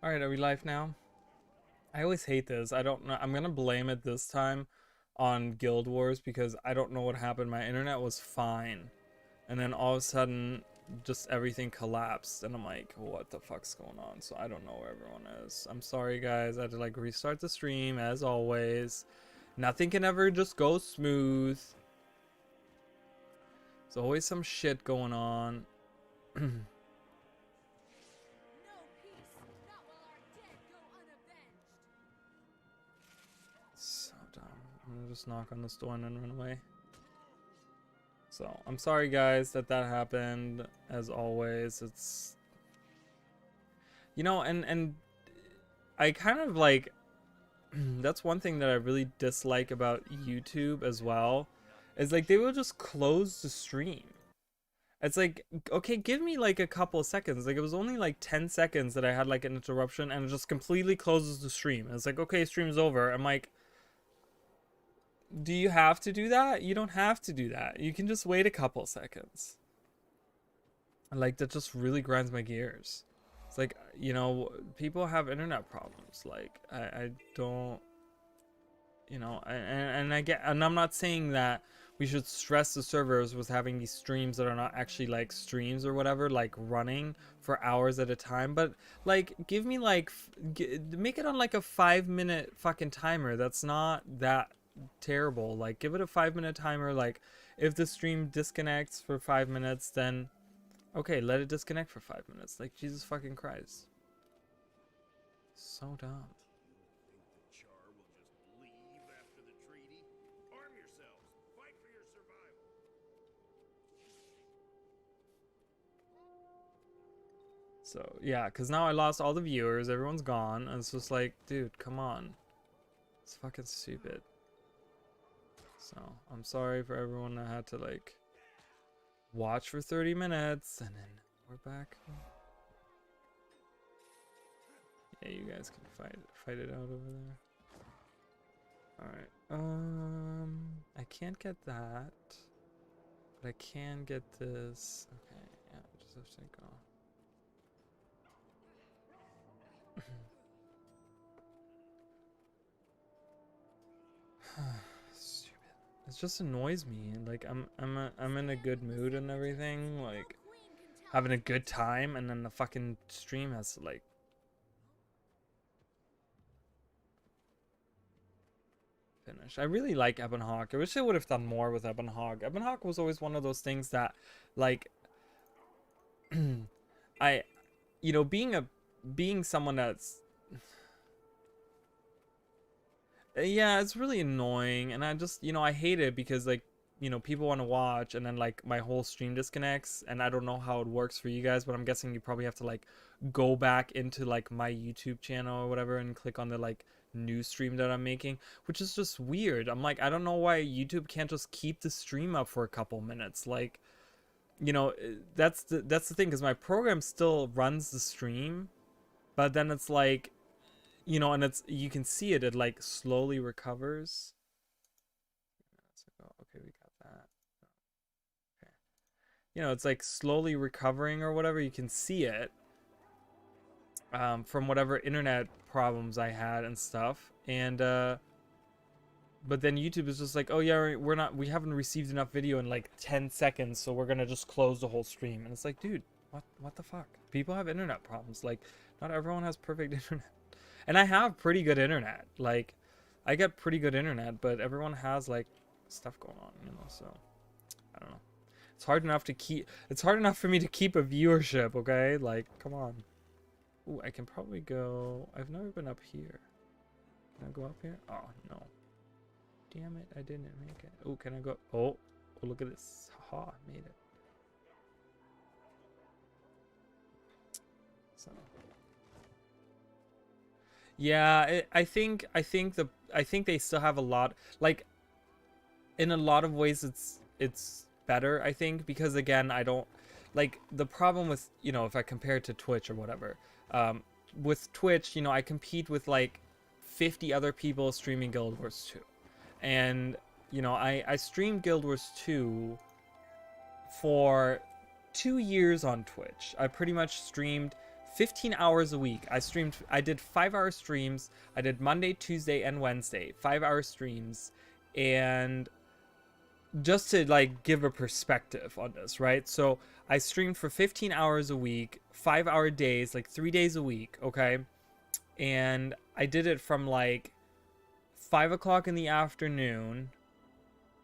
Alright, are we live now? I always hate this. I don't know. I'm gonna blame it this time on Guild Wars because I don't know what happened. My internet was fine. And then all of a sudden, just everything collapsed. And I'm like, what the fuck's going on? So I don't know where everyone is. I'm sorry, guys. I had to like restart the stream as always. Nothing can ever just go smooth. There's always some shit going on. So dumb. I'm gonna just knock on this door and then run away. So I'm sorry guys that happened. As always, it's and I kind of like that's one thing that I really dislike about YouTube as well, is like they will just close the stream. It's like, okay, give me like a couple of seconds. Like it was only like 10 seconds that I had like an interruption and it just completely closes the stream. And it's like, okay, stream's over. I'm like, do you have to do that? You don't have to do that. You can just wait a couple seconds. Like that just really grinds my gears. It's like, people have internet problems. Like I don't, and I'm not saying that we should stress the servers with having these streams that are not actually like streams or whatever, like running for hours at a time, but like give me like make it on like a 5-minute fucking timer. That's not that terrible. Like give it a 5-minute timer. Like if the stream disconnects for 5 minutes, then okay, let it disconnect for 5 minutes. Like Jesus fucking Christ, so dumb. So yeah, because now I lost all the viewers, everyone's gone, and it's just like, dude, come on. It's fucking stupid. So I'm sorry for everyone that had to like watch for 30 minutes and then we're back. Yeah, you guys can fight it out over there. Alright. I can't get that. But I can get this. Okay, yeah, I just have to go. Stupid. It just annoys me. Like I'm in a good mood and everything, like having a good time, and then the fucking stream has to like finish. I really like Ebon Hawk. I wish I would have done more with Ebon Hawk. Ebon Hawk was always one of those things that like I being someone that's yeah, it's really annoying, and I just, I hate it because like, people want to watch and then like my whole stream disconnects, and I don't know how it works for you guys, but I'm guessing you probably have to like go back into like my YouTube channel or whatever and click on the like new stream that I'm making, which is just weird. I'm like, I don't know why YouTube can't just keep the stream up for a couple minutes. Like, that's the thing, because my program still runs the stream, but then it's like, and it's, you can see it, it like slowly recovers. Okay, we got that. Okay. It's like slowly recovering or whatever. You can see it from whatever internet problems I had and stuff. And but then YouTube is just like, oh yeah, we haven't received enough video in like 10 seconds, so we're gonna just close the whole stream. And it's like, dude, what the fuck? People have internet problems. Like, not everyone has perfect internet. And I have pretty good internet. Like, I get pretty good internet, but everyone has like stuff going on, so I don't know. It's hard enough for me to keep a viewership, okay? Like, come on. Ooh, I can probably go. I've never been up here. Can I go up here? Oh, no. Damn it, I didn't make it. Oh, can I go? Oh, look at this. Haha, made it. So yeah, I think they still have a lot, like in a lot of ways it's better, I think, because again, I don't like the problem with, if I compare it to Twitch or whatever, with Twitch, I compete with like 50 other people streaming Guild Wars 2, and I streamed Guild Wars 2 for 2 years on Twitch. I pretty much streamed 15 hours a week. I did 5-hour streams. I did Monday, Tuesday, and Wednesday, 5-hour streams. And just to like give a perspective on this, right? So I streamed for 15 hours a week, 5-hour days, like 3 days a week, okay? And I did it from like 5 o'clock in the afternoon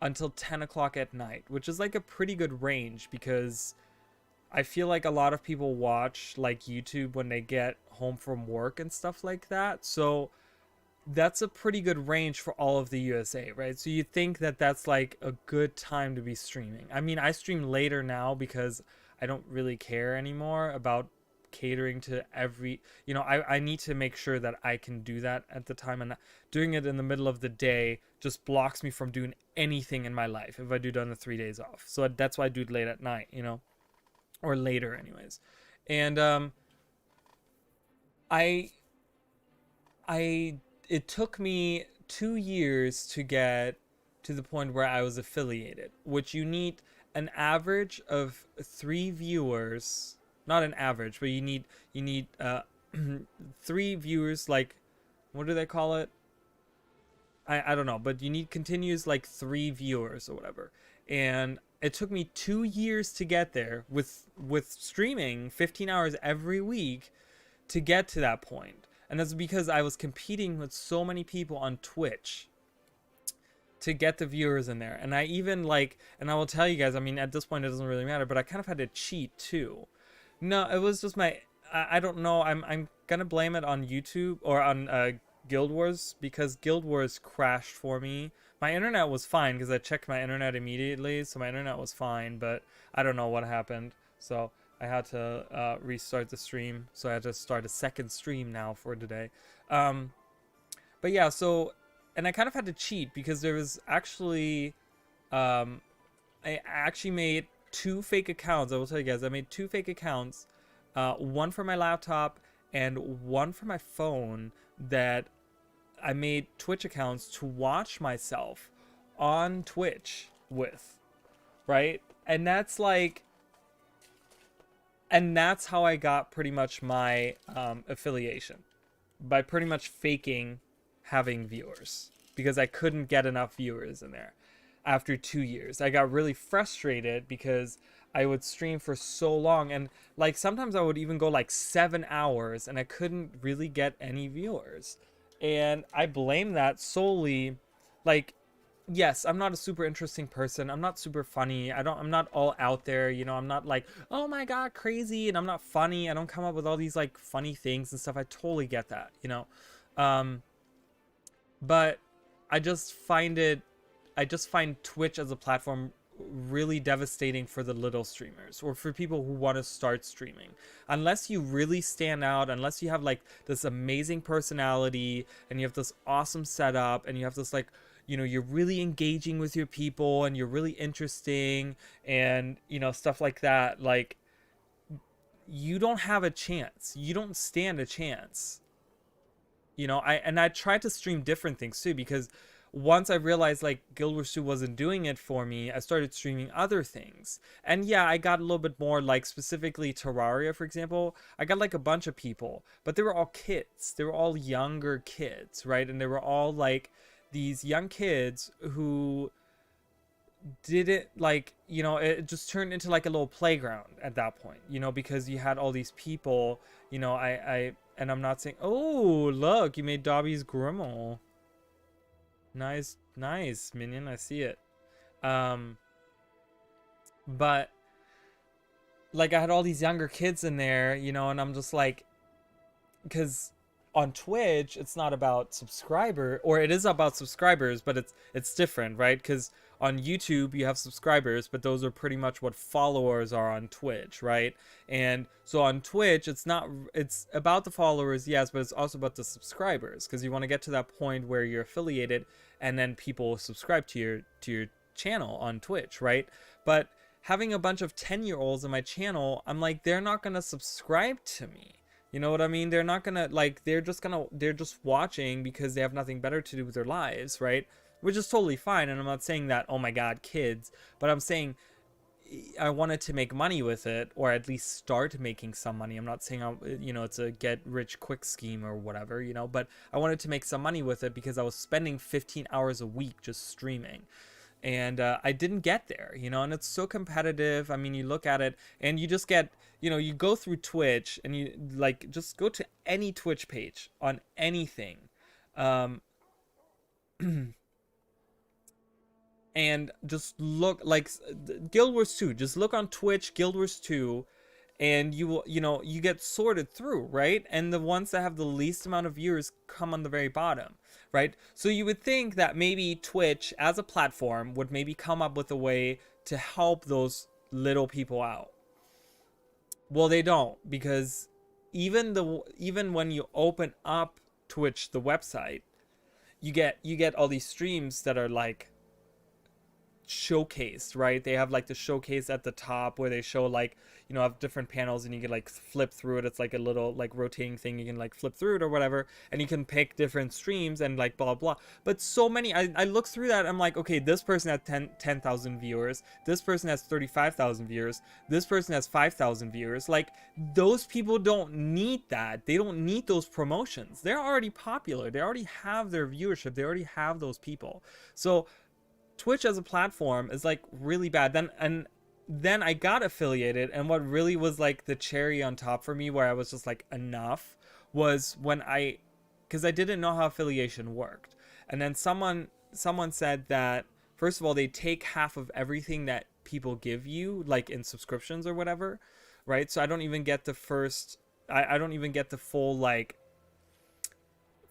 until 10 o'clock at night, which is like a pretty good range because I feel like a lot of people watch like YouTube when they get home from work and stuff like that. So that's a pretty good range for all of the USA, right? So you think that that's like a good time to be streaming. I mean, I stream later now because I don't really care anymore about catering to every, I need to make sure that I can do that at the time, and doing it in the middle of the day just blocks me from doing anything in my life if I do it on the 3 days off. So that's why I do it late at night, or later anyways. And I it took me 2 years to get to the point where I was affiliated, which you need an average of 3 viewers, not an average, but you need 3 viewers, like, what do they call it? I don't know, but you need continuous like 3 viewers or whatever. And it took me 2 years to get there with streaming 15 hours every week to get to that point. And that's because I was competing with so many people on Twitch to get the viewers in there. And I even like, and I will tell you guys, I mean, at this point it doesn't really matter, but I kind of had to cheat too. No, it was just I don't know. I'm gonna blame it on YouTube or on Guild Wars, because Guild Wars crashed for me. My internet was fine because I checked my internet immediately, so my internet was fine, but I don't know what happened. So I had to restart the stream. So I had to start a second stream now for today. But yeah, so, and I kind of had to cheat because there was actually, I actually made 2 fake accounts. I will tell you guys, I made 2 fake accounts, one for my laptop and one for my phone, that I made Twitch accounts to watch myself on Twitch with, right? And that's like, and that's how I got pretty much my affiliation, by pretty much faking having viewers, because I couldn't get enough viewers in there. After 2 years, I got really frustrated because I would stream for so long, and like sometimes I would even go like 7 hours and I couldn't really get any viewers. And I blame that solely, like, yes, I'm not a super interesting person. I'm not super funny. I'm not all out there, I'm not like, oh my God, crazy. And I'm not funny. I don't come up with all these like funny things and stuff. I totally get that, but I just find Twitch as a platform really devastating for the little streamers, or for people who want to start streaming. Unless you really stand out, unless you have like this amazing personality and you have this awesome setup and you have this like, you're really engaging with your people and you're really interesting and stuff like that, like, you don't have a chance. You don't stand a chance. I tried to stream different things too, because once I realized like Guild Wars 2 wasn't doing it for me, I started streaming other things. And yeah, I got a little bit more, like specifically Terraria, for example. I got like a bunch of people, but they were all kids. They were all younger kids, right? And they were all like these young kids who did it like, it just turned into like a little playground at that point, because you had all these people, and I'm not saying, oh, look, you made Dobby's Grimmel. Nice, minion. I see it. But like I had all these younger kids in there, and I'm just like, because on Twitch it's not about subscriber, or it is about subscribers, but it's different, right? Because on YouTube you have subscribers, but those are pretty much what followers are on Twitch, right? And so on Twitch it's about the followers, yes, but it's also about the subscribers, because you want to get to that point where you're affiliated and then people subscribe to your channel on Twitch, right? But having a bunch of 10-year-olds in my channel, I'm like, they're not gonna subscribe to me. You know what I mean? They're not gonna, like, they're just watching because they have nothing better to do with their lives, right? Which is totally fine. And I'm not saying that, oh my God, kids, but I'm saying I wanted to make money with it, or at least start making some money. I'm not saying it's a get rich quick scheme or whatever, but I wanted to make some money with it because I was spending 15 hours a week just streaming. And I didn't get there, and it's so competitive. I mean, you look at it and you just get, you go through Twitch and you like just go to any Twitch page on anything. Um, and just look like Guild Wars 2. Just look on Twitch, Guild Wars 2, and you will, you get sorted through, right? And the ones that have the least amount of viewers come on the very bottom, right? So you would think that maybe Twitch as a platform would maybe come up with a way to help those little people out. Well, they don't, because even when you open up Twitch, the website, you get all these streams that are like showcased, right? They have like the showcase at the top where they show like, have different panels, and you can like flip through it. It's like a little like rotating thing. You can like flip through it or whatever, and you can pick different streams and like blah blah. But so many, I look through that, I'm like, okay, this person has 10,000 viewers, this person has 35,000 viewers, this person has 5,000 viewers. Like, those people don't need that. They don't need those promotions. They're already popular. They already have their viewership. They already have those people. So Twitch as a platform is like really bad. Then I got affiliated, and what really was like the cherry on top for me, where I was just like, enough, was when because I didn't know how affiliation worked. And then someone said that, first of all, they take half of everything that people give you, like in subscriptions or whatever, right? So I don't even get the I don't even get the full like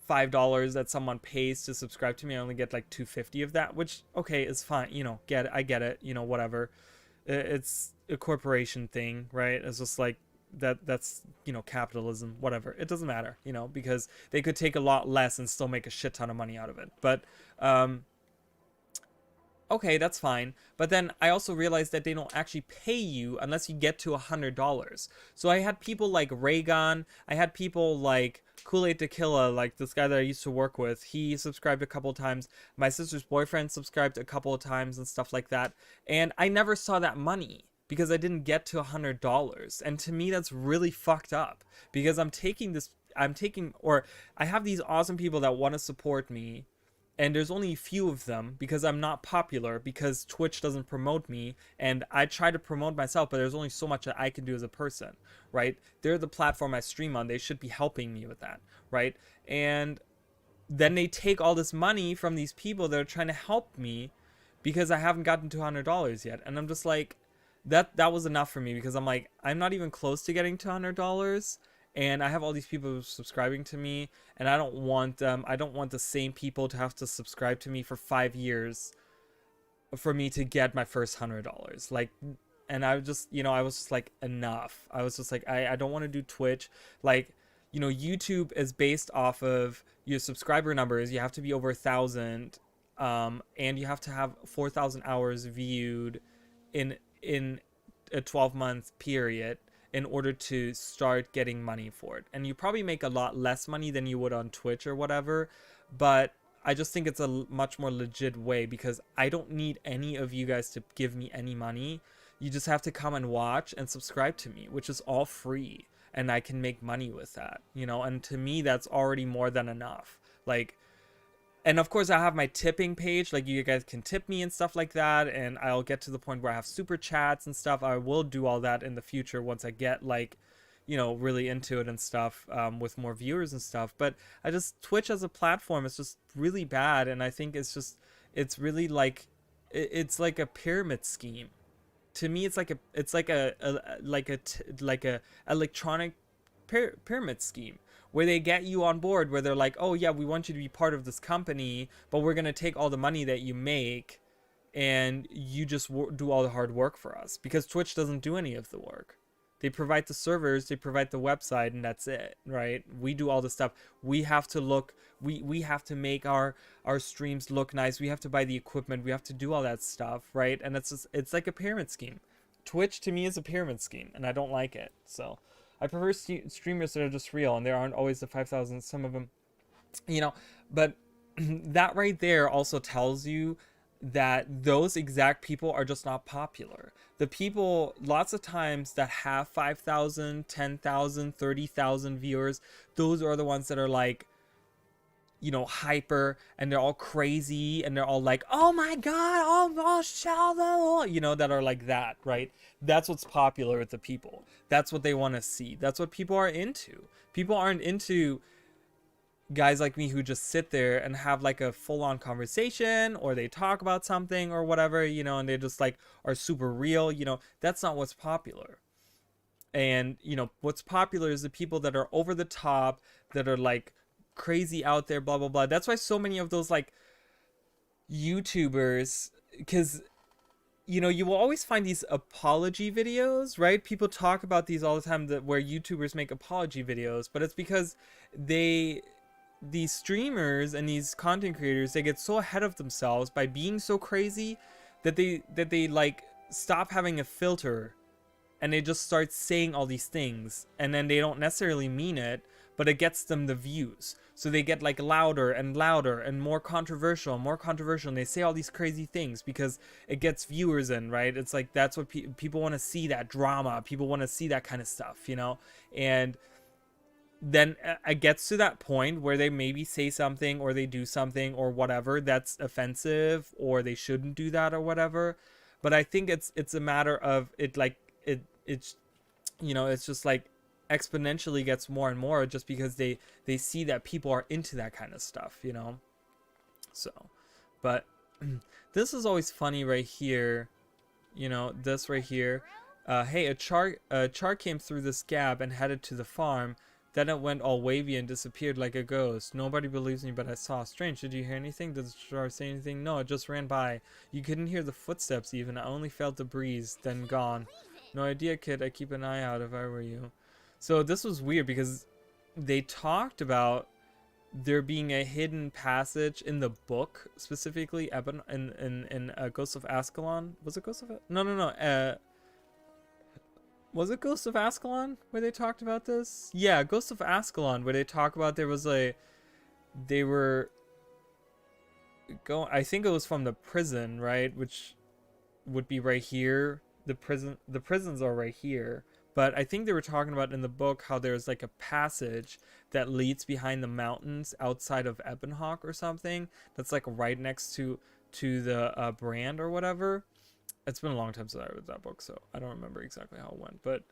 $5 that someone pays to subscribe to me. I only get like $2.50 of that, which, okay, is fine. I get it, whatever. It's a corporation thing, right? It's just like that's capitalism, whatever. It doesn't matter, because they could take a lot less and still make a shit ton of money out of it. But okay, that's fine. But then I also realized that they don't actually pay you unless you get to $100. So I had people like Raygon, I had people like Kool-Aid Tequila, like this guy that I used to work with. He subscribed a couple times. My sister's boyfriend subscribed a couple of times and stuff like that. And I never saw that money because I didn't get to $100. And to me, that's really fucked up, because I have these awesome people that want to support me, and there's only a few of them because I'm not popular, because Twitch doesn't promote me, and I try to promote myself, but there's only so much that I can do as a person, right? They're the platform I stream on. They should be helping me with that, right? And then they take all this money from these people that are trying to help me because I haven't gotten to $100 yet. And I'm just like, that was enough for me, because I'm like, I'm not even close to getting to $100. And I have all these people subscribing to me, and I don't want the same people to have to subscribe to me for 5 years for me to get my first $100. Like, and I just, I was just like, enough. I was just like, I don't want to do Twitch. Like, YouTube is based off of your subscriber numbers. You have to be over 1,000, and you have to have 4,000 hours viewed in a 12-month period in order to start getting money for it. And you probably make a lot less money than you would on Twitch or whatever, but I just think it's a much more legit way, because I don't need any of you guys to give me any money. You just have to come and watch and subscribe to me, which is all free, and I can make money with that, and to me that's already more than enough. Like, and of course I have my tipping page, like you guys can tip me and stuff like that, and I'll get to the point where I have super chats and stuff. I will do all that in the future once I get like, really into it and stuff, with more viewers and stuff. But Twitch as a platform is just really bad, and I think it's really like, it's like a pyramid scheme. To me, it's like a electronic pyramid scheme, where they get you on board, where they're like, oh yeah, we want you to be part of this company, but we're going to take all the money that you make, and you just do all the hard work for us, because Twitch doesn't do any of the work. They provide the servers, they provide the website, and that's it, right? We do all the stuff. We have to we have to make our streams look nice. We have to buy the equipment. We have to do all that stuff, right? And it's like a pyramid scheme. Twitch to me is a pyramid scheme, and I don't like it. So I prefer streamers that are just real, and there aren't always the 5,000, some of them, but that right there also tells you that those exact people are just not popular. The people, lots of times, that have 5,000, 10,000, 30,000 viewers, those are the ones that are like, hyper, and they're all crazy, and they're all like, oh my god, oh, shallow, that are like that, right? That's what's popular with the people. That's what they want to see. That's what people are into. People aren't into guys like me who just sit there and have like a full-on conversation, or they talk about something or whatever, and they just like are super real. That's not what's popular. And what's popular is the people that are over the top, that are like crazy out there, blah blah blah. That's why so many of those like YouTubers, because you will always find these apology videos, right? People talk about these all the time, that where YouTubers make apology videos, but it's because they these streamers and these content creators, they get so ahead of themselves by being so crazy that they like stop having a filter, and they just start saying all these things, and then they don't necessarily mean it, but it gets them the views. So they get like louder and louder and more controversial, and they say all these crazy things because it gets viewers in, right? It's like that's what people want to see, that drama. People want to see that kind of stuff, and then it gets to that point where they maybe say something, or they do something, or whatever, that's offensive, or they shouldn't do that, or whatever. But I think it's a matter of it, like it's it's just like exponentially gets more and more, just because they see that people are into that kind of stuff. So, but this is always funny right here. This right here. Hey, a char came through this gap and headed to the farm. Then it went all wavy and disappeared like a ghost. Nobody believes me, but I saw. Strange. Did you hear anything? Did the char say anything? No, it just ran by. You couldn't hear the footsteps even. I only felt the breeze, then gone. No idea, kid. I keep an eye out if I were you. So this was weird because they talked about there being a hidden passage in the book, specifically in Ghost of Ascalon. Was it Ghost of? No. Was it Ghost of Ascalon where they talked about this? Yeah, Ghost of Ascalon, where they talk about they were going. I think it was from the prison, right? Which would be right here. The prisons are right here. But I think they were talking about in the book how there's like a passage that leads behind the mountains outside of Ebonhawk or something. That's like right next to the brand or whatever. It's been a long time since I read that book, so I don't remember exactly how it went. But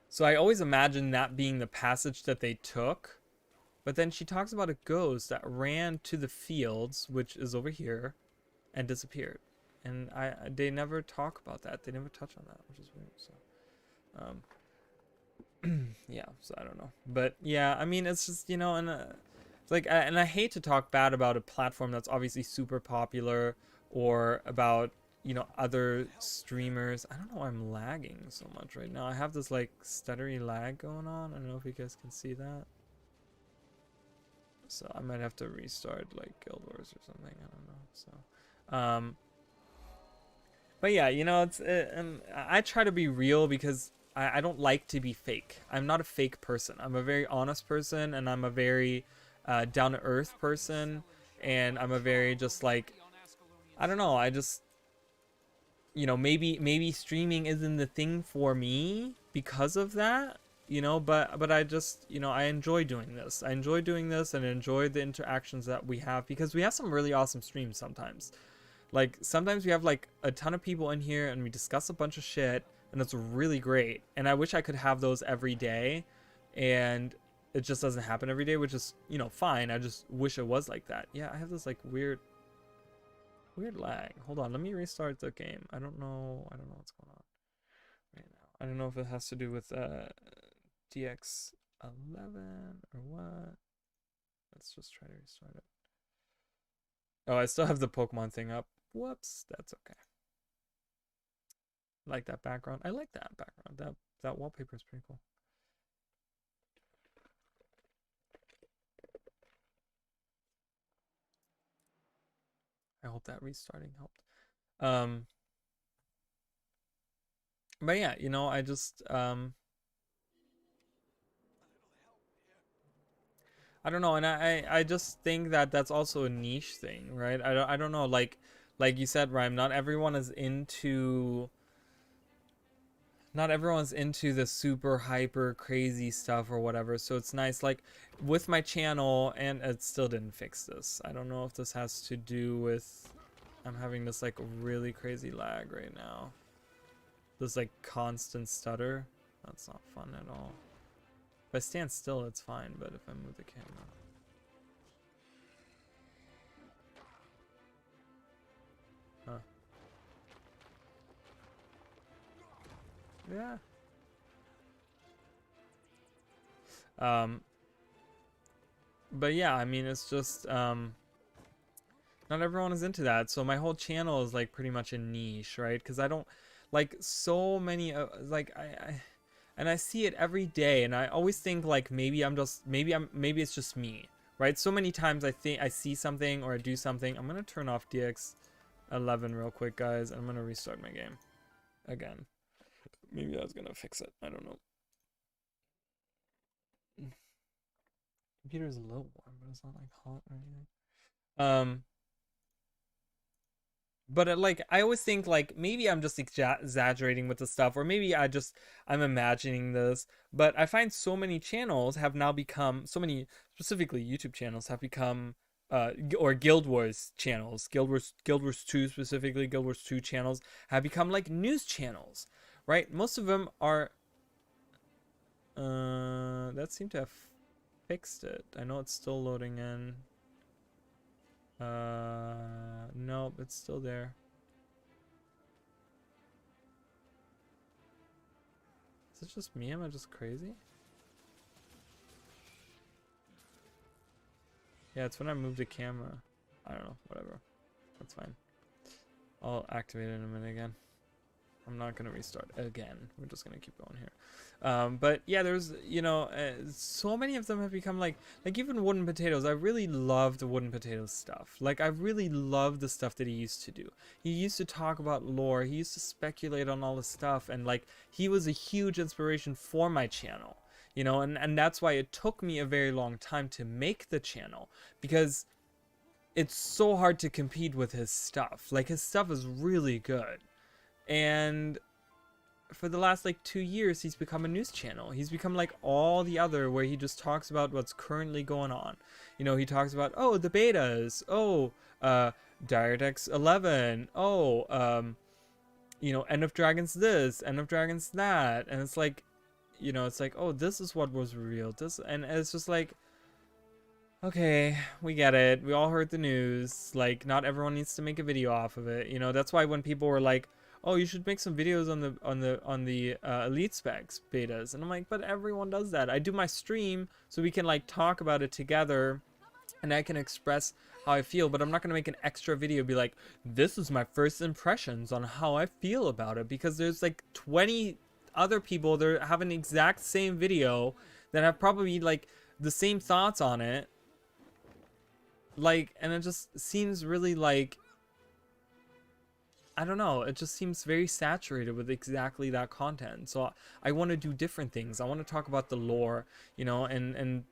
so I always imagined that being the passage that they took. But then she talks about a ghost that ran to the fields, which is over here, and disappeared. And they never talk about that. They never touch on that, which is weird. So, yeah. So I don't know, but yeah, I mean, it's just and it's like, and I hate to talk bad about a platform that's obviously super popular, or about other streamers. I don't know why I'm lagging so much right now. I have this like stuttery lag going on. I don't know if you guys can see that. So I might have to restart like Guild Wars or something. I don't know. So, but yeah, I try to be real because I don't like to be fake. I'm not a fake person. I'm a very honest person, and I'm a very down to earth person, and I'm a very just like, I don't know. I just maybe streaming isn't the thing for me because of that. But I just I enjoy doing this. I enjoy doing this, and enjoy the interactions that we have, because we have some really awesome streams sometimes. Like, sometimes we have like a ton of people in here, and we discuss a bunch of shit, and it's really great. And I wish I could have those every day, and it just doesn't happen every day, which is fine. I just wish it was like that. Yeah, I have this like weird lag. Hold on, let me restart the game. I don't know what's going on right now. I don't know if it has to do with DX11 or what. Let's just try to restart it. Oh, I still have the Pokemon thing up. Whoops, that's okay. I like that background. I like that background. That wallpaper is pretty cool. I hope that restarting helped. But yeah, I just I don't know, and I just think that that's also a niche thing, right? I don't know, like you said, Rhyme, not everyone's into the super hyper crazy stuff or whatever. So it's nice, like with my channel, and it still didn't fix this. I don't know if this has to do with I'm having this like really crazy lag right now. This like constant stutter. That's not fun at all. If I stand still, it's fine, but if I move the camera. Huh. Yeah. But yeah, I mean, it's just, not everyone is into that. So my whole channel is like pretty much a niche, right? Because I don't, like, so many, like, and I see it every day, and I always think like maybe maybe it's just me, right? So many times I think I see something or I do something. I'm gonna turn off DX11 real quick, guys, and I'm gonna restart my game again. Maybe that's gonna fix it. I don't know. Computer is a little warm, but it's not like hot or anything. But like I always think like maybe I'm just exaggerating with the stuff, or maybe I'm imagining this. But I find so many channels have now become, so many specifically YouTube channels have become or Guild Wars channels, Guild Wars 2 specifically, Guild Wars 2 channels have become like news channels, right? Most of them are that seemed to have fixed it. I know it's still loading in. Nope, it's still there. Is it just me? Am I just crazy? Yeah, it's when I move the camera. I don't know, whatever. That's fine. I'll activate it in a minute again. I'm not gonna restart again. We're just gonna keep going here. But yeah, there's, you know, so many of them have become like even Wooden Potatoes. I really loved the Wooden Potatoes stuff. Like I really loved the stuff that he used to do. He used to talk about lore. He used to speculate on all this stuff, and like he was a huge inspiration for my channel. You know, and that's why it took me a very long time to make the channel, because it's so hard to compete with his stuff. Like his stuff is really good. And for the last like 2 years, he's become a news channel. He's become like all the other, where he just talks about what's currently going on. You know, he talks about, oh, the betas, oh, DirectX 11, oh, you know, End of Dragons this, End of Dragons that, and it's like, you know, it's like, oh, this is what was revealed. This, and it's just like, okay, we get it. We all heard the news. Like, not everyone needs to make a video off of it. You know, that's why when people were like, oh, you should make some videos on the elite specs betas, and I'm like, but everyone does that. I do my stream so we can like talk about it together, and I can express how I feel, but I'm not gonna make an extra video be like, this is my first impressions on how I feel about it, because there's like 20 other people that have an exact same video that have probably like the same thoughts on it. Like, and it just seems really like, I don't know, it just seems very saturated with exactly that content. So I want to do different things. I want to talk about the lore, you know, and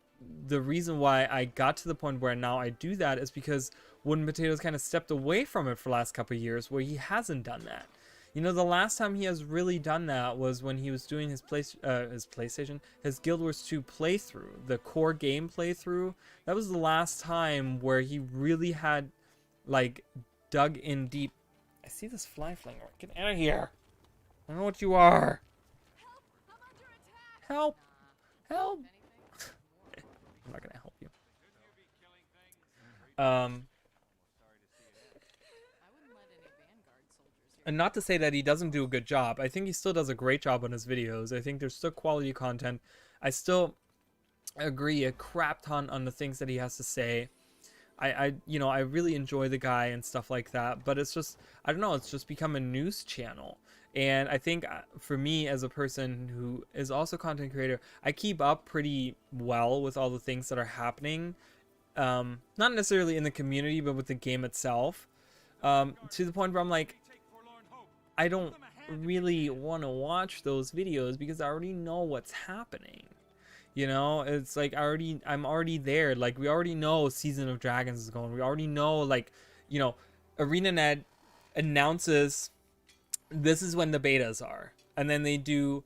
the reason why I got to the point where now I do that is because Wooden Potatoes kind of stepped away from it for the last couple of years, where he hasn't done that. You know, the last time he has really done that was when he was doing his Guild Wars 2 playthrough, the core game playthrough. That was the last time where he really had, like, dug in deep. I see this fly flinger. Get out of here! I don't know what you are. Help! Help! I'm not gonna help you. And not to say that he doesn't do a good job. I think he still does a great job on his videos. I think there's still quality content. I still agree a crap ton on the things that he has to say. You know, I really enjoy the guy and stuff like that, but it's just, I don't know, it's just become a news channel. And I think for me, as a person who is also a content creator, I keep up pretty well with all the things that are happening. Not necessarily in the community, but with the game itself. To the point where I'm like, I don't really want to watch those videos because I already know what's happening. You know, it's like I'm already there. Like we already know Season of Dragons is going. We already know, like, you know, ArenaNet announces this is when the betas are, and then they do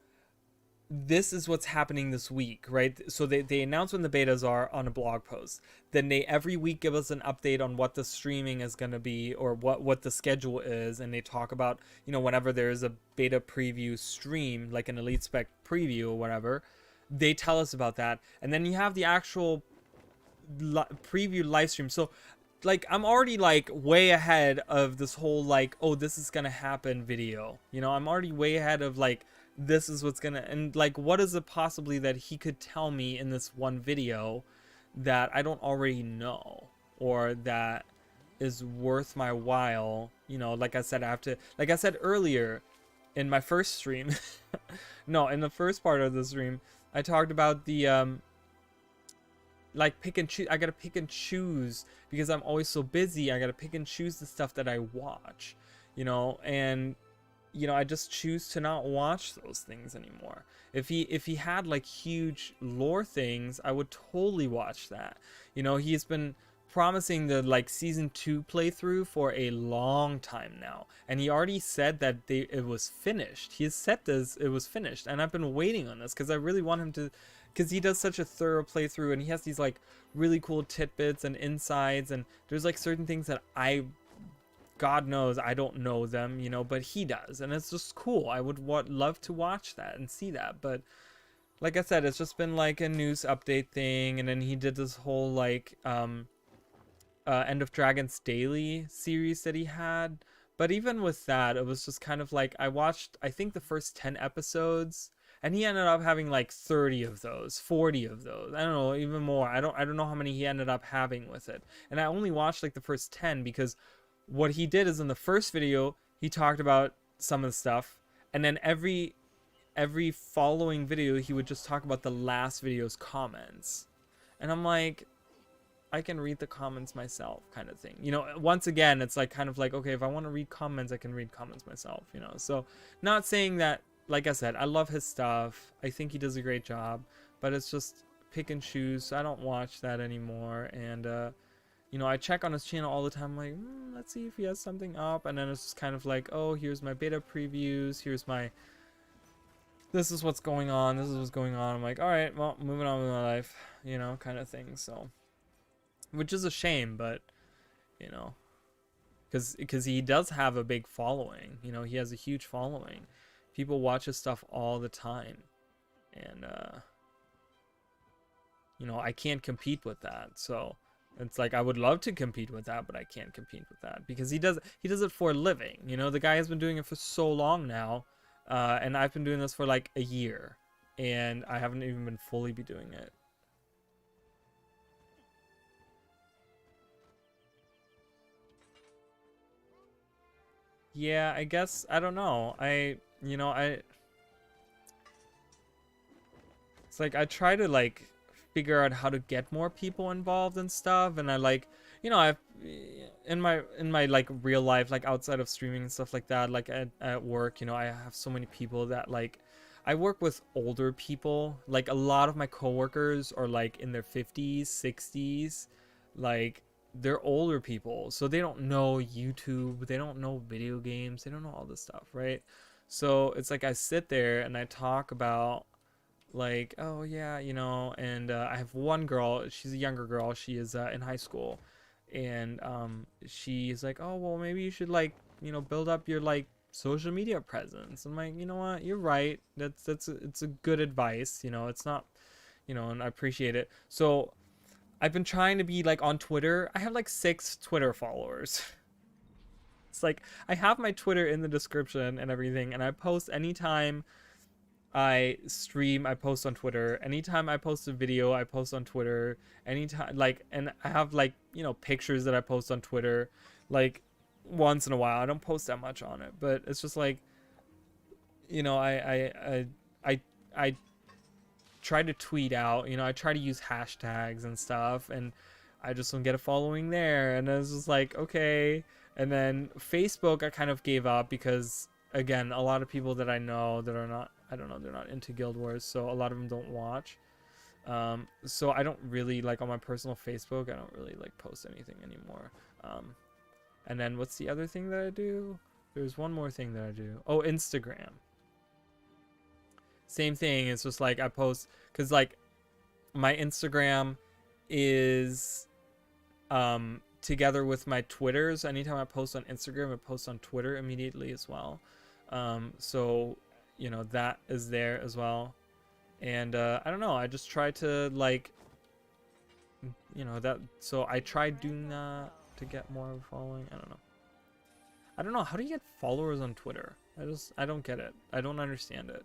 this is what's happening this week, right? So they announce when the betas are on a blog post. Then they every week give us an update on what the streaming is going to be, or what the schedule is, and they talk about, you know, whenever there's a beta preview stream, like an Elite Spec preview or whatever, they tell us about that. And then you have the actual preview live stream. So like I'm already like way ahead of this whole like, oh, this is gonna happen video, you know. I'm already way ahead of like, this is what's gonna, and like, what is it possibly that he could tell me in this one video that I don't already know, or that is worth my while, you know. Like I said, I have to, like I said earlier in my first stream, no, in the first part of the stream, I talked about the like pick and choose. I gotta pick and choose because I'm always so busy. I gotta pick and choose the stuff that I watch, you know. And you know, I just choose to not watch those things anymore. If he had like huge lore things, I would totally watch that. You know, he's been promising the like season 2 playthrough for a long time now, and he already said that it was finished. He has said this, it was finished, and I've been waiting on this because I really want him to, because he does such a thorough playthrough, and he has these like really cool tidbits and insides, and there's like certain things that God knows I don't know them, you know, but he does, and it's just cool. I would love to watch that and see that, but like I said, it's just been like a news update thing, and then he did this whole like End of Dragons Daily series that he had. But even with that, it was just kind of like, I watched, I think, the first 10 episodes, and he ended up having like 30 of those, 40 of those. I don't know, even more. I don't know how many he ended up having with it. And I only watched like the first 10 because what he did is in the first video, he talked about some of the stuff, and then every following video, he would just talk about the last video's comments. And I'm like, I can read the comments myself, kind of thing. You know, once again, it's like kind of like, okay, if I want to read comments, I can read comments myself, you know. So not saying that, like I said, I love his stuff. I think he does a great job, but it's just pick and choose. So I don't watch that anymore. And, you know, I check on his channel all the time, like, let's see if he has something up. And then it's just kind of like, oh, here's my beta previews. Here's my, this is what's going on. This is what's going on. I'm like, all right, well, moving on with my life, you know, kind of thing. So, which is a shame, but, you know, because he does have a big following. You know, he has a huge following. People watch his stuff all the time. And, you know, I can't compete with that. So it's like, I would love to compete with that, but I can't compete with that because he does it for a living. You know, the guy has been doing it for so long now. And I've been doing this for like a year, and I haven't even been fully be doing it. Yeah, I guess, I don't know. You know, it's like I try to like figure out how to get more people involved and stuff, and I like, you know, I've in my like real life, like outside of streaming and stuff like that, like at work, you know, I have so many people that like, I work with older people. Like a lot of my coworkers are like in their 50s, 60s, like they're older people, so they don't know YouTube, they don't know video games, they don't know all this stuff, right? So it's like I sit there and I talk about like, oh yeah, you know, and I have one girl, she's a younger girl, she is in high school, and she's like, oh well, maybe you should like, you know, build up your like social media presence. I'm like, you know what, you're right, it's a good advice, you know, it's not, you know, and I appreciate it. So I've been trying to be like on Twitter. I have like 6 Twitter followers. It's like I have my Twitter in the description and everything, and I post anytime I stream, I post on Twitter. Anytime I post a video, I post on Twitter. Anytime, like, and I have like, you know, pictures that I post on Twitter, like once in a while. I don't post that much on it, but it's just like, you know, I try to tweet out, you know, I try to use hashtags and stuff, and I just don't get a following there. And it's just like, okay. And then Facebook, I kind of gave up because, again, a lot of people that I know that are not, I don't know, they're not into Guild Wars, so a lot of them don't watch. So I don't really like on my personal Facebook. I don't really like post anything anymore. And then what's the other thing that I do? There's one more thing that I do. Oh, Instagram. Same thing. It's just like I post because like my Instagram is together with my Twitters. Anytime I post on Instagram, I post on Twitter immediately as well. So you know that is there as well. And I don't know. I just try to like, you know that. So I tried doing that to get more of a following. I don't know. I don't know. How do you get followers on Twitter? I don't get it. I don't understand it.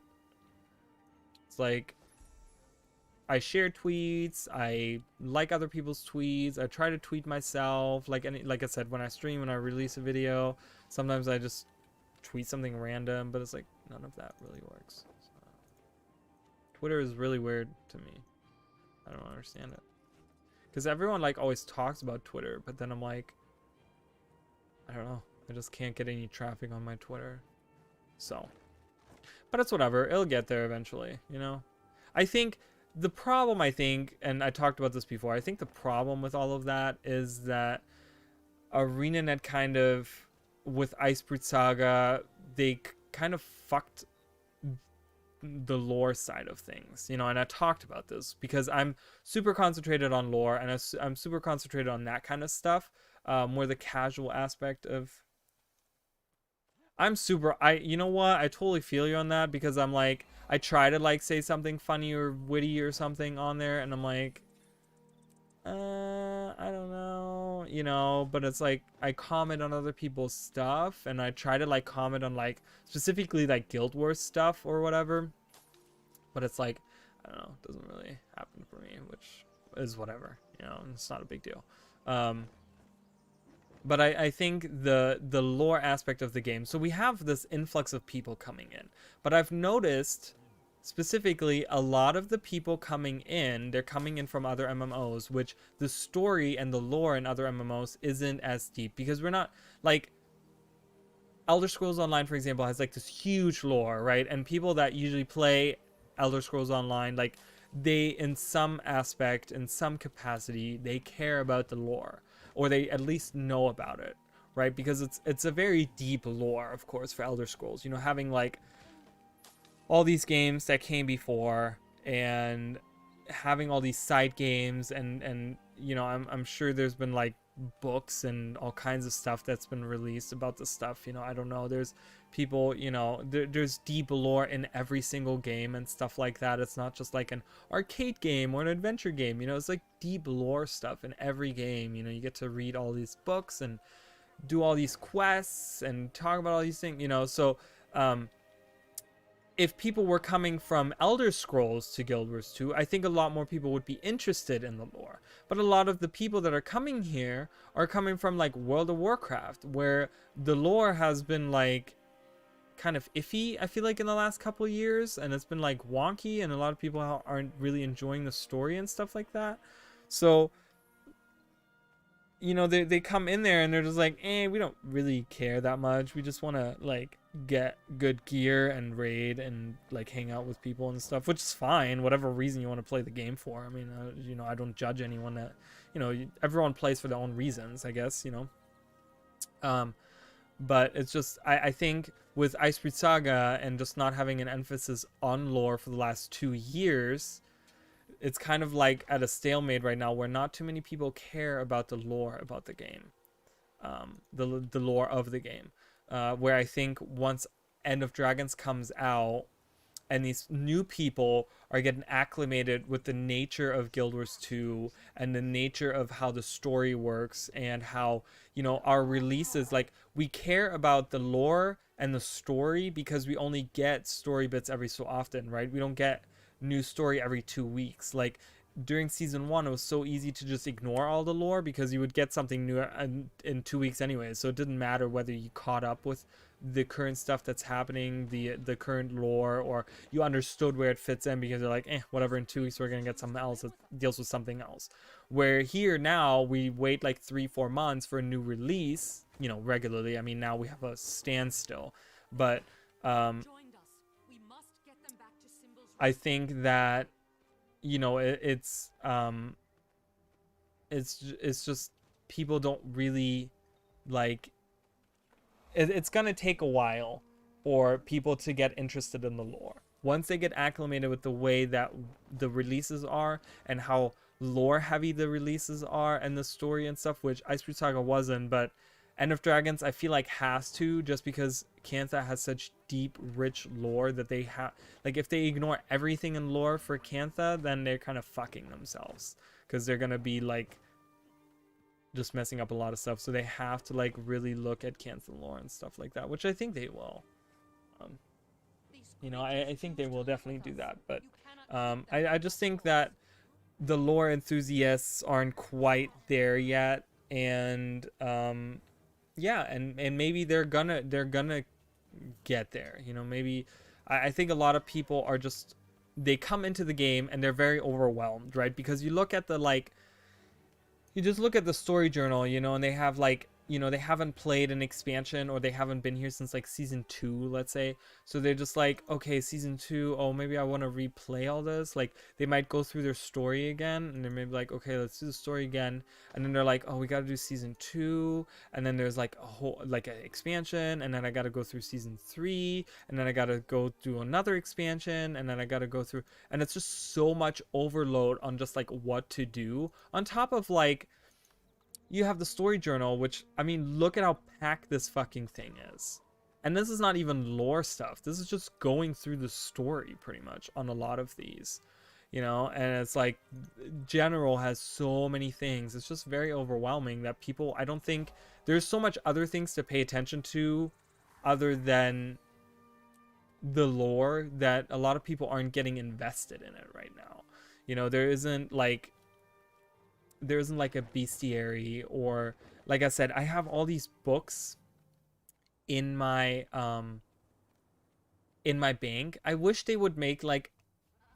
It's like I share tweets. I like other people's tweets. I try to tweet myself. Like like I said, when I stream, when I release a video, sometimes I just tweet something random, but it's like none of that really works. So, Twitter is really weird to me. I don't understand it. Because everyone like always talks about Twitter, but then I'm like, I don't know. I just can't get any traffic on my Twitter. So, but it's whatever. It'll get there eventually, you know? I think the problem, and I talked about this before, I think the problem with all of that is that ArenaNet kind of, with Icebrute Saga, they kind of fucked the lore side of things, you know, and I talked about this because I'm super concentrated on lore and I'm super concentrated on that kind of stuff, more the casual aspect of you know what? I totally feel you on that because I'm like, I try to like say something funny or witty or something on there and I'm like, I don't know, you know, but it's like, I comment on other people's stuff and I try to like comment on like, specifically like Guild Wars stuff or whatever, but it's like, I don't know, it doesn't really happen for me, which is whatever, you know, it's not a big deal. But I think the lore aspect of the game, so we have this influx of people coming in, but I've noticed specifically a lot of the people coming in, they're coming in from other MMOs, which the story and the lore in other MMOs isn't as deep because we're not like Elder Scrolls Online, for example, has like this huge lore, right? And people that usually play Elder Scrolls Online, like they in some aspect, in some capacity, they care about the lore, or they at least know about it, right? Because it's a very deep lore, of course, for Elder Scrolls. You know, having like all these games that came before and having all these side games and you know, I'm sure there's been like books and all kinds of stuff that's been released about this stuff, you know. I don't know, there's people, you know, there's deep lore in every single game and stuff like that. It's not just like an arcade game or an adventure game, you know. It's like deep lore stuff in every game, you know. You get to read all these books and do all these quests and talk about all these things, you know. So if people were coming from Elder Scrolls to Guild Wars 2, I think a lot more people would be interested in the lore. But a lot of the people that are coming here are coming from like World of Warcraft, where the lore has been like kind of iffy, I feel like, in the last couple of years, and it's been like wonky, and a lot of people aren't really enjoying the story and stuff like that. So, you know, they come in there and they're just like, we don't really care that much. We just want to like get good gear and raid and like hang out with people and stuff, which is fine, whatever reason you want to play the game for. I mean, you know, I don't judge anyone that, you know, everyone plays for their own reasons, I guess, you know. But it's just, I think with Icebrute Saga and just not having an emphasis on lore for the last 2 years, it's kind of like at a stalemate right now where not too many people care about the lore about the game, the lore of the game, where I think once End of Dragons comes out and these new people are getting acclimated with the nature of Guild Wars 2 and the nature of how the story works and how, you know, our releases, like, we care about the lore and the story because we only get story bits every so often, right? We don't get new story every 2 weeks. Like during season 1, it was so easy to just ignore all the lore because you would get something new in 2 weeks anyway, so it didn't matter whether you caught up with the current stuff that's happening, the current lore, or you understood where it fits in because you're like, whatever, in 2 weeks we're gonna get something else that deals with something else. Where here now we wait like 3-4 months for a new release, you know, regularly. I mean, now we have a standstill, but I think that it's just people don't really like it's gonna take a while for people to get interested in the lore. Once they get acclimated with the way that the releases are and how lore heavy the releases are and the story and stuff, which Ice Cream Saga wasn't, but End of Dragons I feel like has to, just because Kantha has such deep, rich lore that they have. Like if they ignore everything in lore for Kantha, then they're kind of fucking themselves because they're gonna be like just messing up a lot of stuff. So they have to like really look at Kantha lore and stuff like that, which I think they will. Um, I think they will definitely do that. But I just think that the lore enthusiasts aren't quite there yet, and yeah, and maybe they're gonna get there. Maybe I think a lot of people are just they come into the game and they're very overwhelmed, right? Because you look at the like you just look at the story journal, and they have like, they haven't played an expansion or they haven't been here since like season 2, let's say. So they're just like, okay, season 2, oh, maybe I want to replay all this. Like they might go through their story again and they're maybe like, okay, let's do the story again. And then they're like, oh, we got to do season 2. And then there's like a whole, like an expansion. And then I got to go through season 3. And then I got to go through another expansion. And then I got to go through, and it's just so much overload on just like what to do on top of like, you have the story journal, which, I mean, look at how packed this fucking thing is. And this is not even lore stuff. This is just going through the story pretty much on a lot of these, and it's like general has so many things. It's just very overwhelming that people, I don't think there's so much other things to pay attention to other than the lore that a lot of people aren't getting invested in it right now. There isn't like a bestiary, or like I said, I have all these books in my bank. I wish they would make like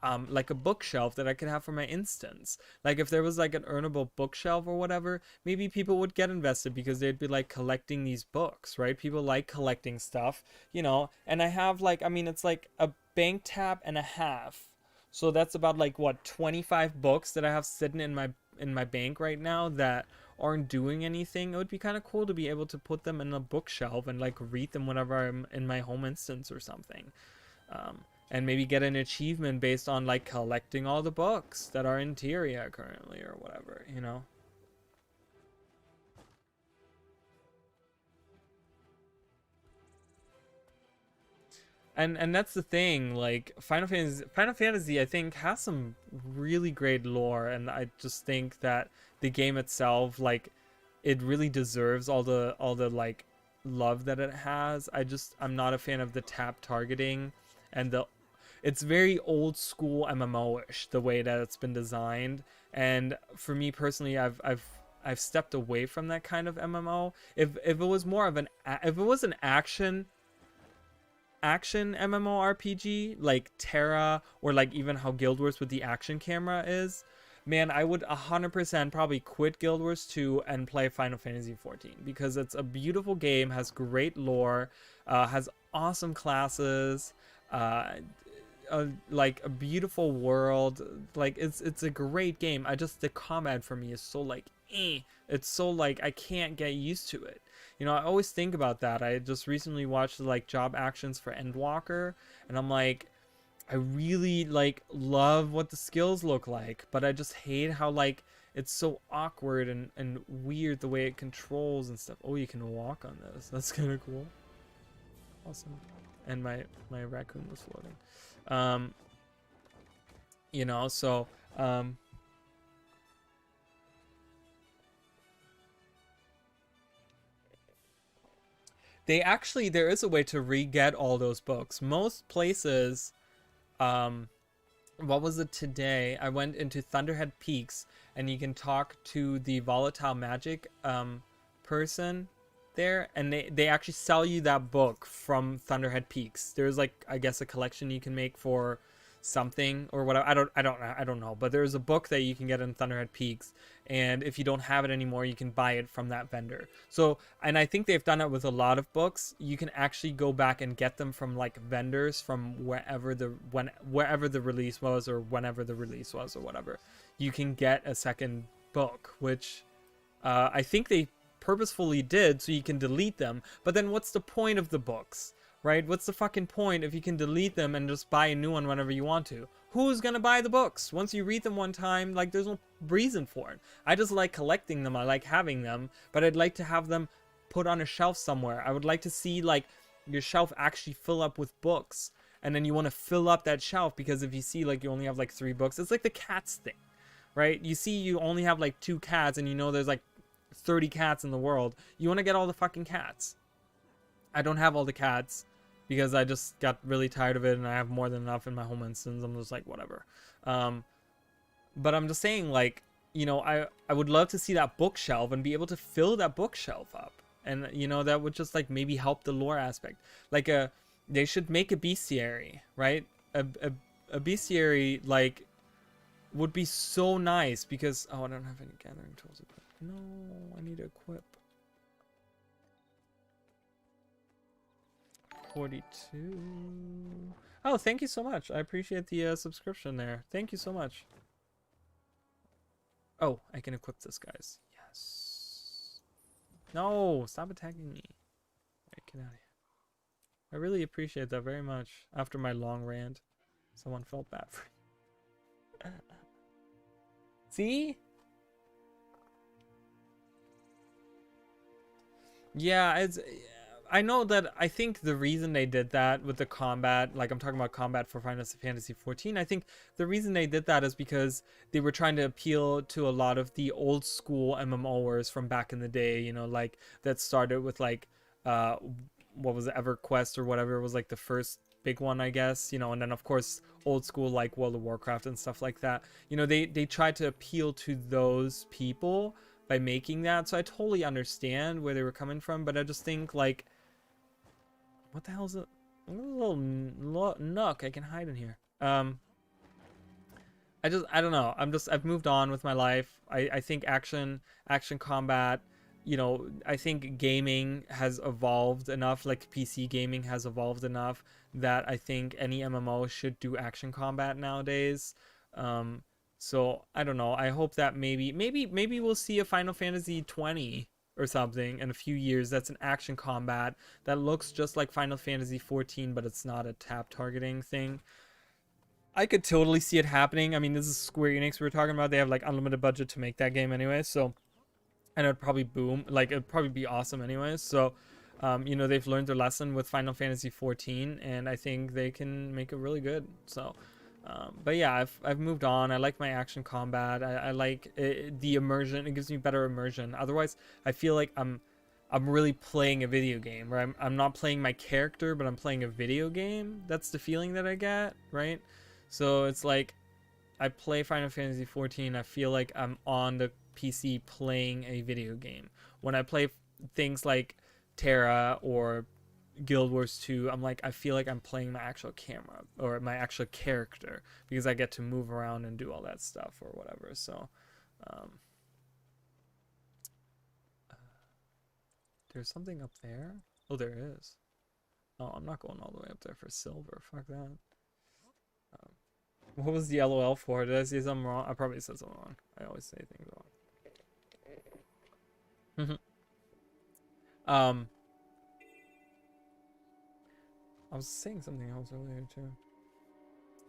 a bookshelf that I could have for my instance. Like if there was like an earnable bookshelf or whatever, maybe people would get invested because they'd be like collecting these books, right? People like collecting stuff, and I have like, I mean, it's like a bank tab and a half. So that's about like what, 25 books that I have sitting in my bank right now that aren't doing anything. It would be kind of cool to be able to put them in a bookshelf and like read them whenever I'm in my home instance or something. And maybe get an achievement based on like collecting all the books that are in Tyria currently or whatever. And that's the thing, like Final Fantasy I think has some really great lore, and I just think that the game itself, like, it really deserves all the like love that it has. I'm not a fan of the tap targeting and it's very old school MMO-ish the way that it's been designed. And for me personally, I've stepped away from that kind of MMO. If it was more of if it was an action MMORPG like Terra, or like even how Guild Wars with the action camera is, man, I would 100% probably quit Guild Wars 2 and play Final Fantasy 14, because it's a beautiful game, has great lore, has awesome classes, like a beautiful world. Like it's a great game. The combat for me is so like it's so like I can't get used to it. I always think about that. I just recently watched like job actions for Endwalker, and I'm like, I really like love what the skills look like, but I just hate how like it's so awkward and weird the way it controls and stuff. Oh, you can walk on this. That's kind of cool. Awesome. And my raccoon was floating. So there is a way to re-get all those books. Most places, what was it today? I went into Thunderhead Peaks, and you can talk to the volatile magic person there, and they actually sell you that book from Thunderhead Peaks. There's like, I guess, a collection you can make for something or whatever. I don't know. But there's a book that you can get in Thunderhead Peaks, and if you don't have it anymore, you can buy it from that vendor. So, and I think they've done it with a lot of books. You can actually go back and get them from like vendors from wherever the release was, or whenever the release was, or whatever. You can get a second book, which I think they purposefully did so you can delete them. But then what's the point of the books? Right? What's the fucking point if you can delete them and just buy a new one whenever you want to? Who's gonna buy the books? Once you read them one time, like, there's no reason for it. I just like collecting them. I like having them, but I'd like to have them put on a shelf somewhere. I would like to see, like, your shelf actually fill up with books. And then you want to fill up that shelf, because if you see, like, you only have, like, 3 books, it's like the cats thing, right? You see you only have, like, 2 cats, and you know there's, like, 30 cats in the world. You want to get all the fucking cats. I don't have all the cats, because I just got really tired of it, and I have more than enough in my home instance. I'm just like, whatever. But I'm just saying, like, you know, I would love to see that bookshelf and be able to fill that bookshelf up. And, you know, that would just, like, maybe help the lore aspect. Like, they should make a bestiary, right? A bestiary, like, would be so nice, because... Oh, I don't have any gathering tools equipped. No, I need to equip. 42. Oh, thank you so much. I appreciate the subscription there. Thank you so much. Oh, I can equip this, guys. Yes. No, stop attacking me. Right, get out of here. I really appreciate that very much. After my long rant, someone felt bad for me. See? Yeah, it's... I know that I think the reason they did that with the combat, like I'm talking about combat for Final Fantasy XIV, I think the reason they did that is because they were trying to appeal to a lot of the old school MMOers from back in the day, you know, like that started with like, what was it, EverQuest or whatever, it was like the first big one, I guess, you know, and then of course old school like World of Warcraft and stuff like that. You know, they tried to appeal to those people by making that, so I totally understand where they were coming from, but I just think like, what the hell is it? A little nook I can hide in here. I don't know. I've moved on with my life. I think action combat, you know, I think gaming has evolved enough, like PC gaming has evolved enough that I think any MMO should do action combat nowadays. So I don't know. I hope that maybe we'll see a Final Fantasy 20 or something in a few years that's an action combat that looks just like Final Fantasy 14, but it's not a tap targeting thing. I could totally see it happening. I mean, this is Square Enix we were talking about. They have like unlimited budget to make that game anyway, so, and it'd probably boom, like it'd probably be awesome anyways. So you know, they've learned their lesson with Final Fantasy 14, and I think they can make it really good. So but yeah, I've moved on. I like my action combat. I like it, the immersion. It gives me better immersion. Otherwise, I feel like I'm really playing a video game, where I'm not playing my character, but I'm playing a video game. That's the feeling that I get, right? So it's like I play Final Fantasy 14. I feel like I'm on the PC playing a video game. When I play things like Terra or Guild Wars 2, I'm like, I feel like I'm playing my actual camera or my actual character, because I get to move around and do all that stuff or whatever. So there's something up there. Oh, there is. Oh, I'm not going all the way up there for silver. Fuck that. What was the LOL for? Did I say something wrong? I probably said something wrong. I always say things wrong. I was saying something else earlier too.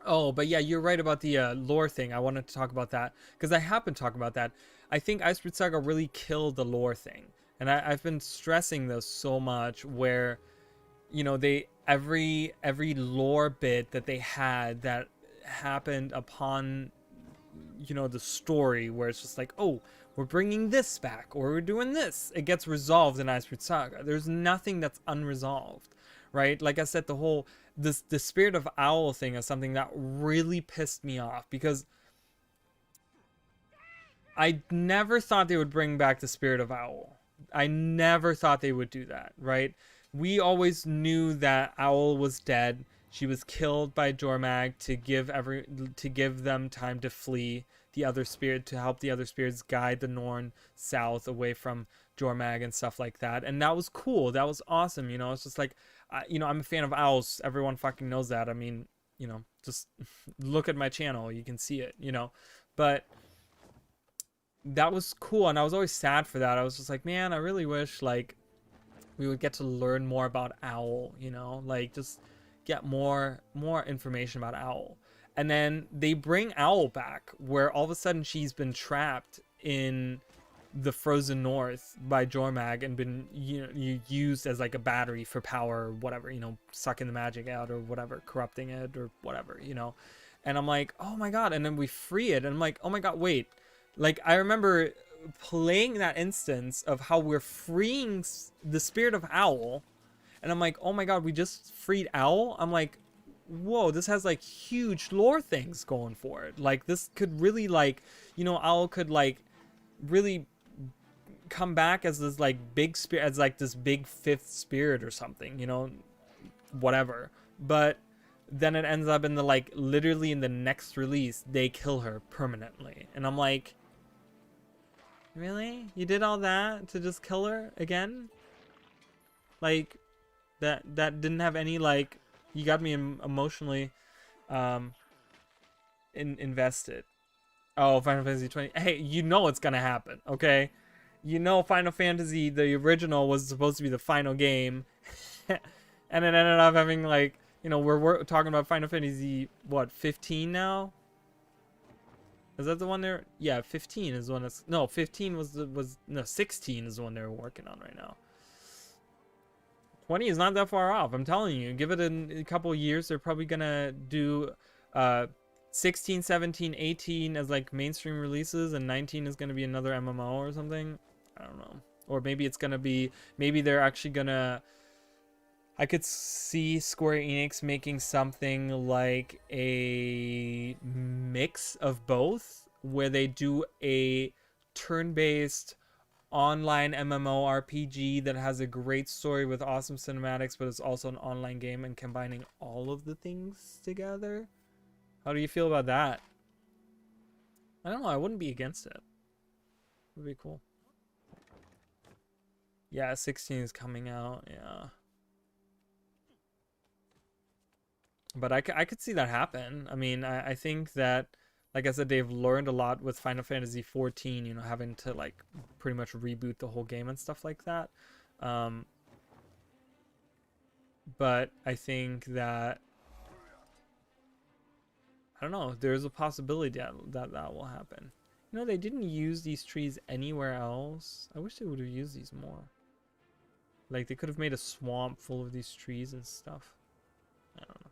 Oh, but yeah, you're right about the lore thing. I wanted to talk about that because I have been talking about that. I think Icebreath Saga really killed the lore thing, and I've been stressing this so much. Where, you know, they every lore bit that they had that happened upon, you know, the story, where it's just like, oh, we're bringing this back, or we're doing this, it gets resolved in Icebreath Saga. There's nothing that's unresolved. Right? Like I said, the Spirit of Owl thing is something that really pissed me off, because I never thought they would bring back the Spirit of Owl. I never thought they would do that, right? We always knew that Owl was dead. She was killed by Jormag to give them time to flee the other spirit, to help the other spirits guide the Norn south away from Jormag and stuff like that. And that was cool. That was awesome. You know, it's just like, I'm a fan of owls. Everyone fucking knows that. I mean, just look at my channel. You can see it, But that was cool. And I was always sad for that. I was just like, man, I really wish, like, we would get to learn more about Owl, like just get more information about Owl. And then they bring Owl back, where all of a sudden she's been trapped in the frozen north by Jormag and been used as like a battery for power or whatever, sucking the magic out or whatever, corrupting it or whatever, and I'm like, oh my god. And then we free it and I'm like, oh my god, wait, like I remember playing that instance of how we're freeing the spirit of Owl, and I'm like, oh my god, we just freed Owl. I'm like, whoa, this has like huge lore things going for it. Like this could really, like, Owl could like really come back as this like big spirit, as like this big fifth spirit or something, whatever. But then it ends up in the, like, literally in the next release they kill her permanently, and I'm like, really? You did all that to just kill her again? Like, that didn't have any, like, you got me emotionally invested. Oh, Final Fantasy 20. Hey, it's gonna happen, okay? Final Fantasy, the original, was supposed to be the final game. And it ended up having, like, we're talking about Final Fantasy, what, 15 now? Is that the one there? Yeah, 15 is the one that's... No, 15 no, 16 is the one they're working on right now. 20 is not that far off, I'm telling you. Give it a couple years, they're probably gonna do 16, 17, 18 as, like, mainstream releases, and 19 is gonna be another MMO or something. I don't know. Or maybe it's gonna be... Maybe they're actually gonna... I could see Square Enix making something like a mix of both, where they do a turn-based online MMORPG that has a great story with awesome cinematics, but it's also an online game, and combining all of the things together. How do you feel about that? I don't know. I wouldn't be against it. It would be cool. Yeah, 16 is coming out. Yeah. But I could see that happen. I mean, I think that, like I said, they've learned a lot with Final Fantasy 14, having to, like, pretty much reboot the whole game and stuff like that. But I think that, I don't know, there's a possibility that will happen. They didn't use these trees anywhere else. I wish they would have used these more. Like, they could have made a swamp full of these trees and stuff. I don't know.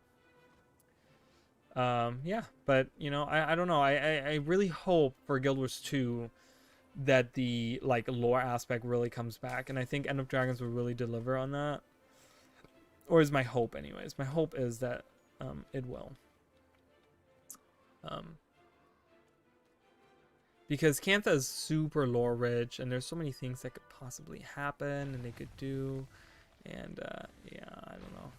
Yeah, but I don't know. I really hope for Guild Wars 2 that the, like, lore aspect really comes back, and I think End of Dragons will really deliver on that. Or is my hope, anyways. My hope is that it will. Because Cantha is super lore rich, and there's so many things that could possibly happen and they could do, and yeah, I don't know.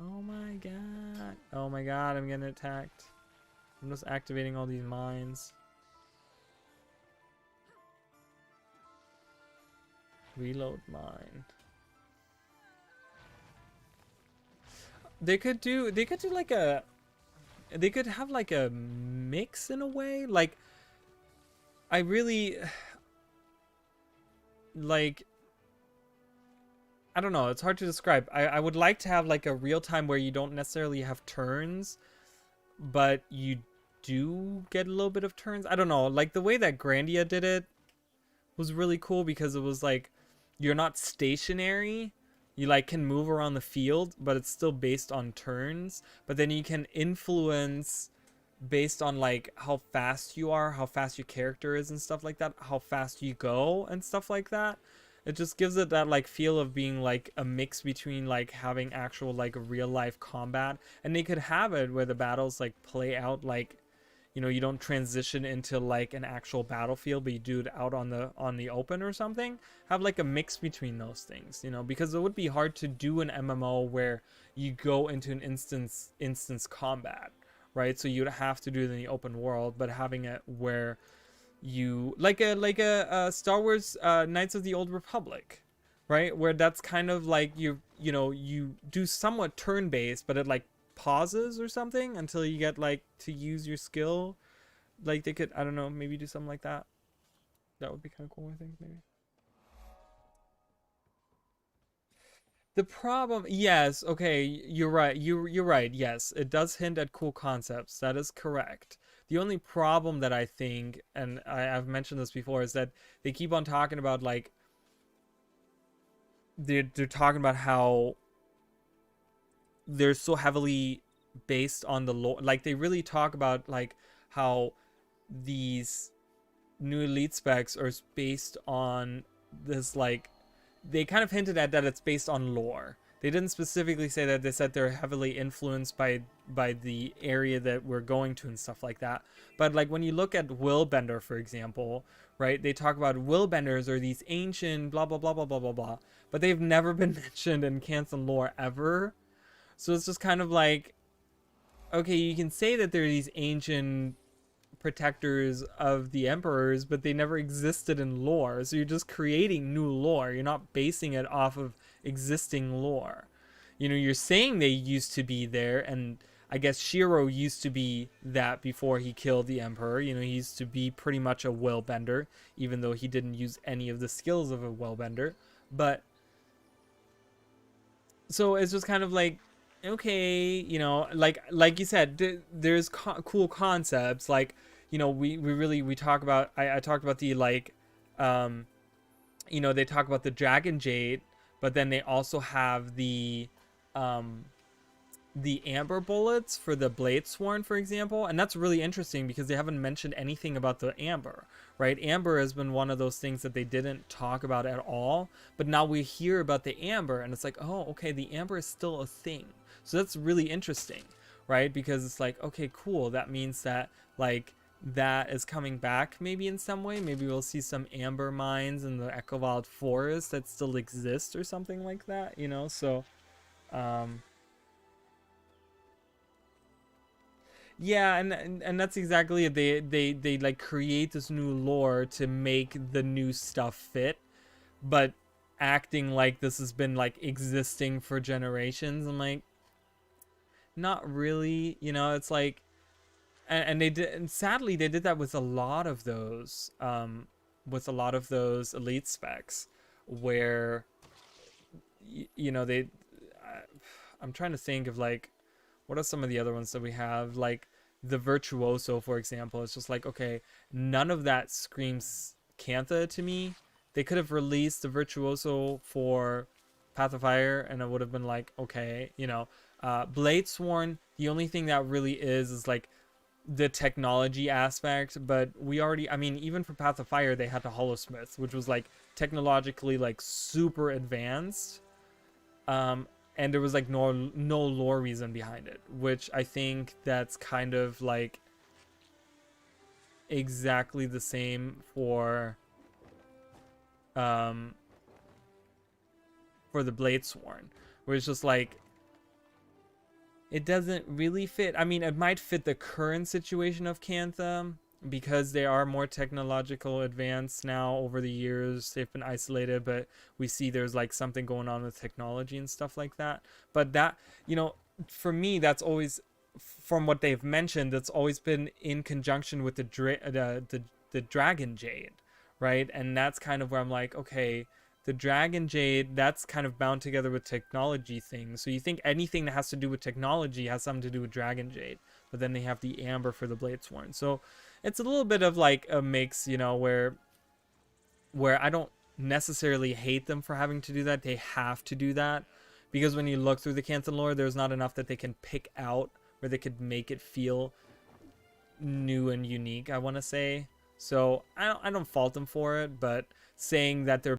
Oh my god. Oh my god, I'm getting attacked. I'm just activating all these mines. Reload mine. They could like a... They could have like a mix in a way. Like, I really... Like... I don't know, it's hard to describe. I would like to have like a real time where you don't necessarily have turns, but you do get a little bit of turns. I don't know, like the way that Grandia did it was really cool, because it was like, you're not stationary. You like can move around the field, but it's still based on turns. But then you can influence based on like how fast you are, how fast your character is and stuff like that, how fast you go and stuff like that. It just gives it that like feel of being like a mix between like having actual like real life combat, and they could have it where the battles like play out like, you know, you don't transition into like an actual battlefield, but you do it out on the open or something. Have like a mix between those things, you know, because it would be hard to do an MMO where you go into an instance combat, right? So you'd have to do it in the open world, but having it where you like a Star Wars Knights of the Old Republic, right? Where that's kind of like you know you do somewhat turn based, but it like pauses or something until you get like to use your skill. Like they could, I don't know, maybe do something like that. That would be kind of cool, I think, maybe. The problem, yes, okay, you're right. You're right. Yes, it does hint at cool concepts. That is correct. The only problem that I think, and I've mentioned this before, is that they keep on talking about like they're talking about how they're so heavily based on the lore. Like they really talk about like how these new elite specs are based on this like they kind of hinted at that it's based on lore. They didn't specifically say that. They said they're heavily influenced by the area that we're going to and stuff like that. But like when you look at Willbender, for example, right? They talk about Willbenders are these ancient blah blah blah blah blah blah blah, but they've never been mentioned in Canton lore ever. So it's just kind of like, okay, you can say that they're these ancient protectors of the emperors, but they never existed in lore. So you're just creating new lore. You're not basing it off of existing lore. You know, you're saying they used to be there, and I guess Shiro used to be that before he killed the emperor. You know, he used to be pretty much a willbender, even though he didn't use any of the skills of a willbender. But so it's just kind of like, okay, you know, like you said, there's cool concepts. Like, you know, we really we talk about I talked about the like you know, they talk about the dragon jade, but then they also have um the amber bullets for the blade sworn, for example. And that's really interesting because they haven't mentioned anything about the amber, right? Amber has been one of those things that they didn't talk about at all, but now we hear about the amber and it's like, oh, okay, the amber is still a thing. So that's really interesting, right? Because it's like, okay, cool, that means that like that is coming back maybe in some way. Maybe we'll see some amber mines in the Echowild forest that still exist or something like that, you know. So um yeah, and that's exactly it. They like create this new lore to make the new stuff fit, but acting like this has been like existing for generations. I'm like, not really, you know. It's like, and they did, and sadly they did that with a lot of those elite specs, where you know I'm trying to think of like what are some of the other ones that we have? Like the Virtuoso, for example. It's just like, okay, none of that screams Cantha to me. They could have released the Virtuoso for Path of Fire, and it would have been like, okay, you know. Bladesworn, the only thing that really is like the technology aspect, but we already, I mean, even for Path of Fire, they had the Holosmith, which was like technologically like super advanced. And there was like no lore reason behind it, which I think that's kind of like exactly the same um for the Bladesworn, where it's just like it doesn't really fit. I mean, it might fit the current situation of Cantha because they are more technological advanced now. Over the years they've been isolated, but we see there's like something going on with technology and stuff like that. But that, you know, for me, that's always, from what they've mentioned, that's always been in conjunction with the dragon jade, right? And that's kind of where I'm like, okay, the dragon jade, that's kind of bound together with technology things. So you think anything that has to do with technology has something to do with dragon jade, but then they have the amber for the Bladesworn. So it's a little bit of like a mix, you know, where I don't necessarily hate them for having to do that. They have to do that because when you look through the Canton lore, there's not enough that they can pick out where they could make it feel new and unique, I want to say. So I don't fault them for it, but saying that they're